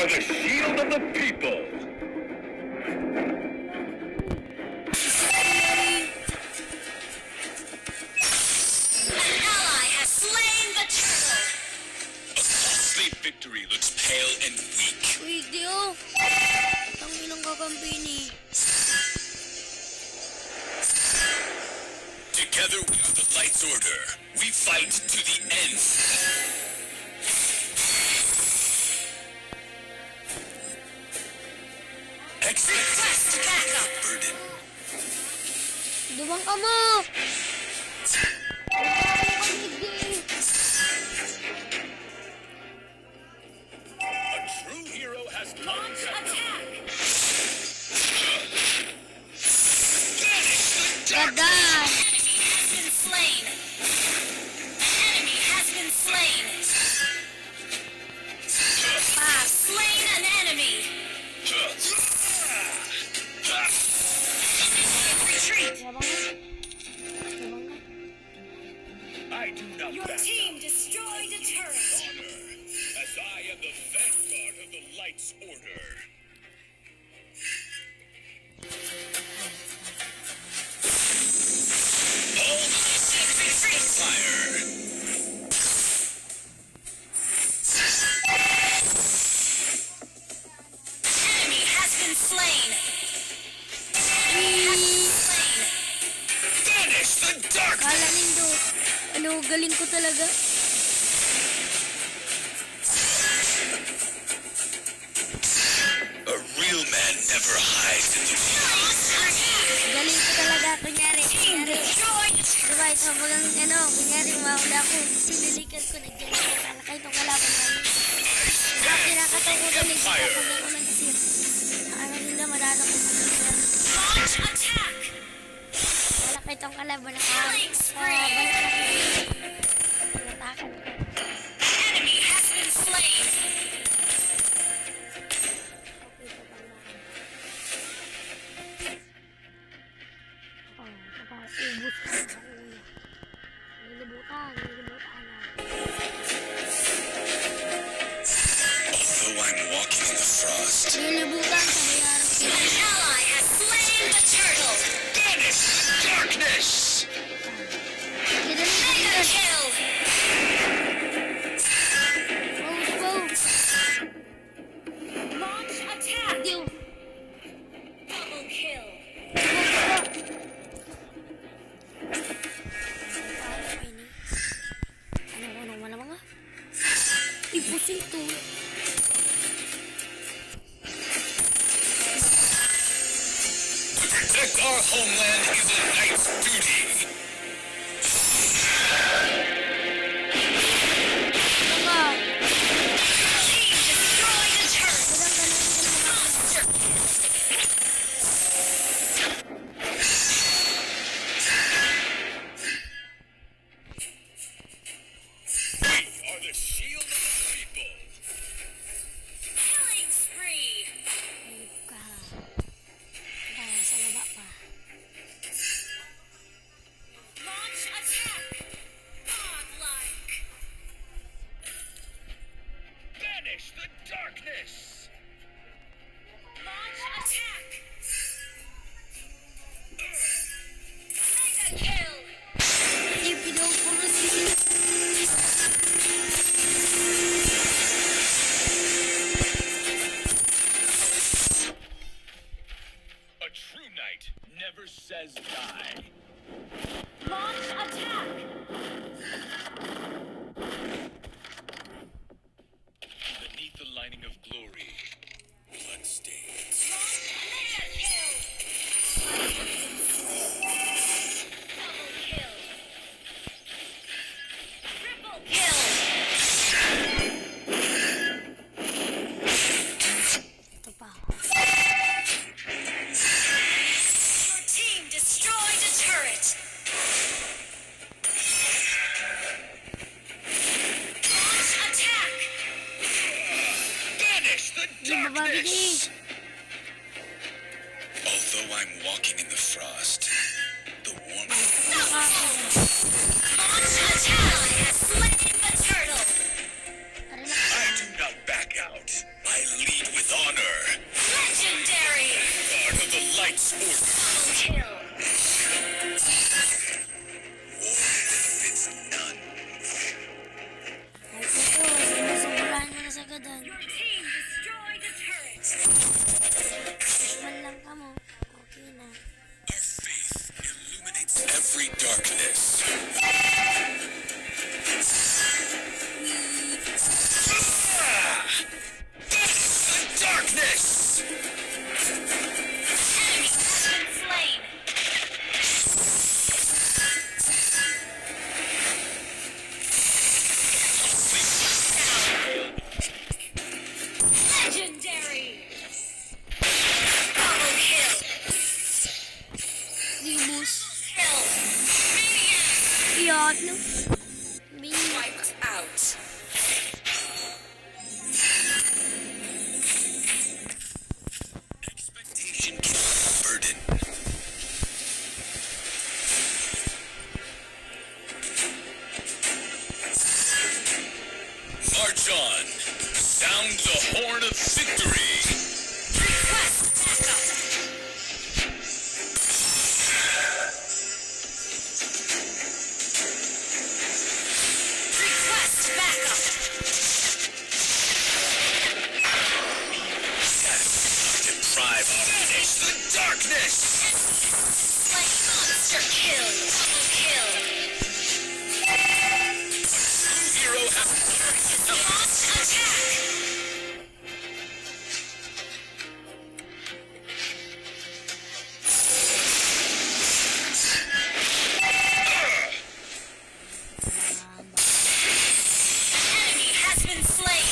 are the shield of the people. An ally has slain the turtle. A costly victory looks pale and weak. Wait, di oh. Tanginang kakampi ni. Together we are the Light's Order. We fight to the end. Request backup. Burden. Dumang ka mo! A true hero has Launch attack. Banish the dark. Dadan! Enemy has been slain. Enemy has been slain. Slain an enemy. Retreat. Yabang ka? Yabang ka? I do not Your back team destroyed a turret. honor, as I am the vanguard of the Light's Order. Hold the fire. Enemy has been slain. Enemy has been slain. Banish the dark. Kala nindo. Ano, galing ko talaga. A real man never hides in the Galing ko talaga. Kunyari. Destroyed. Diba, ito bagang ano, kunyari mahula ko. Sinilikan ko, nandiyan ako. Kalakay itong kalaban namin. Diba, kinakataw ko galing ko kapag ako nag-sip. Ano nila, marano ko sa Launch attack. Malaki itong kalaban na Killing spree. Natakan ko. Enemy has been slain. Ubus ka sa kuya. Nilibutan na. Although I'm walking in the frost, Nilibutan sa mayarap An sila. ally has slain the turtle. banish the darkness. Mega Kinalig. kill. Wow. Launch attack. Diyo. Double kill. Ano, malamang nga. Ipusito. To protect our homeland is a knight's duty. Mga. Team destroyed a turret. Walang ganun. Monster. We are the shield of the people. Killing spree. Ka. Sa baba pa. Launch attack. Godlike. Banish the darkness. Launch attack. Mega kill. Ipinupuro si A true knight never says die. Launch attack. Beneath the lining of glory, bloodstains. Mega kill. Double kill. Triple kill. ito pa. Your team destroyed a turret. Launch attack. Banish the Di babagi di. darkness. Although I'm walking in the frost, the warmth. Launch attack has slain the turtle. Tara na. I do not back out. I lead Kill. It's none. Kahit ito, sinasuburahan mo na sa gadan. Your team destroyed a turret. Pushman lang ka mo. Okay na. Our faith illuminates every darkness. The darkness! Enemy has been slain. Legendary. Double kill. Libus. Kill. Maniac. Iyot, no? Bing. Wiped out. Expectation can be a burden. March on. Sound the horn of victory. Request backup. Request backup. Deprive our it's the darkness. Like monster kill. Double kill. Hero has Launch attack. Enemy has been slain.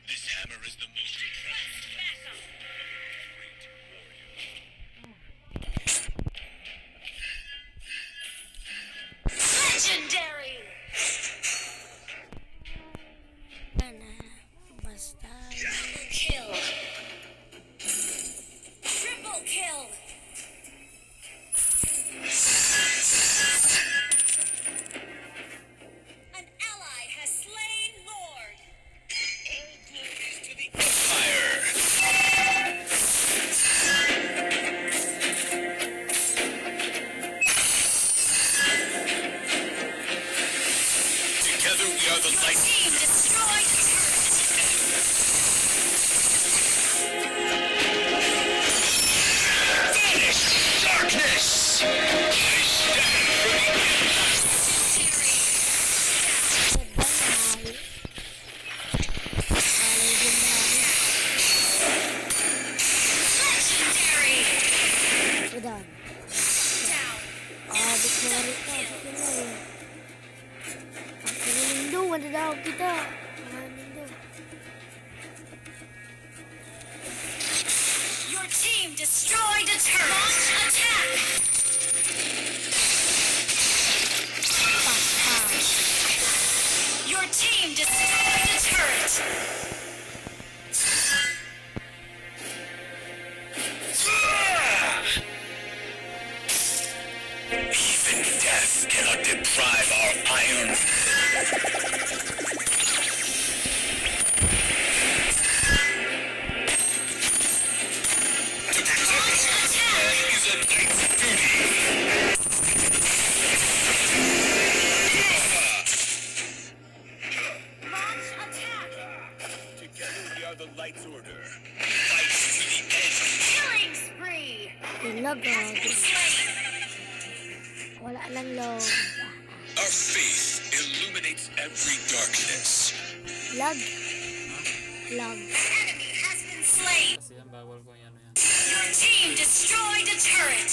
This hammer is the most Legendary. Yan na. Basta. Double kill. Triple kill. An ally has slain Lord. fire. Together we are the Your light. team destroyed the turret. Vanish darkness. I stand for the Legendary. Gadan. Down. Abot na rin ka. Sige na eh. Ang kanindo, wala daw kita. Ang kanindo. Your team destroyed a turret. Launch attack. Your team destroyed a turret. even death cannot deprive our iron. To protect is a knight's duty. Launch attack. Together we are the light's order. Fight to the end. Killing spree. Ilag ah. Slain. Wala lang log. Our faith illuminates every darkness. Lag. Lag. Enemy has been slain. Kasi yan, bawal ko yan. Your team destroyed a turret.